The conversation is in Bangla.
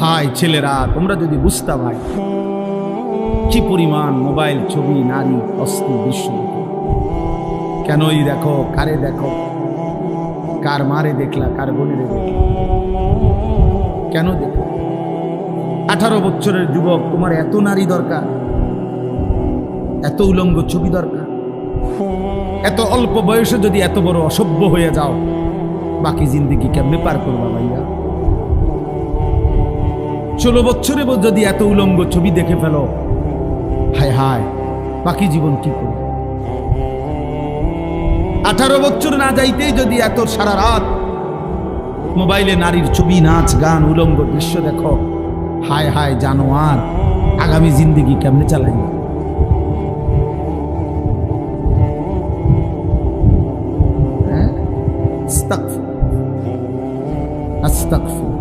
হায় ছেলেরা, তোমরা যদি বুঝতা ভাই কি পরিমাণ মোবাইল, ছবি, নারী, অস্থির দৃশ্য দেখো। কেনই দেখো, কারে দেখো, কার মারে দেখলা, কার বোনেরে দেখলা, কেন দেখো? 18 বছরের যুবক, তোমার এত নারী দরকার, এত উলঙ্গ ছবি দরকার? এত অল্প বয়সে যদি এত বড় অসভ্য হয়ে যাও, বাকি জিন্দেগি কেমনে পার করবা ভাইয়া? 16 বছরে যদি এত উলঙ্গ ছবি দেখে ফেলো, হায় হায়, বাকি জীবন কি করবে? 18 বছর না যাইতেই যদি এত সারা রাত মোবাইলে নারীর ছবি, নাচ, গান, উলঙ্গ দৃশ্য দেখো, হায় হায় জানোয়ার, আগামী জিন্দেগি কেমনে চালাইবে? আস্তাগফির, আস্তাগফির।